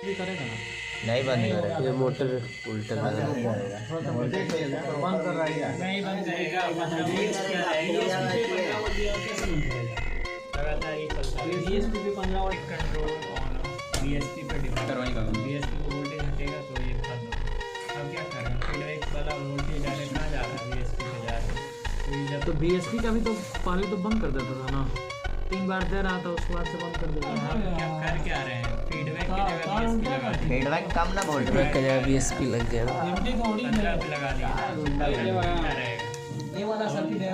भी करेगा ना? नहीं बंद करेगा, ये मोटर उल्टा लगा बंद कर रहा है नहीं बंद करेगा, मतलब लगातार ये चलता है। DSP पे 15 वाट कंट्रोल ऑन DSP पे डिपेंड करवाएगा। DSP को वोल्टेज हटेगा तो ये बंद होगा। अब क्या करें, फीडबैक वाला वोल्टेज डायरेक्ट कहाँ जा रहा है, DSP पे जा रहा है। तो ये जब तो BSP का भी तो पहले तो बंद कर देता था ना, 3 बार दे रहा था उसके बाद से बंद कर देता था। हम क्या कर क्या रहे हैं, फीडबैक की जगह DSP लगा दी, फीडबैक कम ना वोल्ट का जगह BSP लग गया। 15 पे लगा दिया, रहेगा। ये वाला सर्किट है।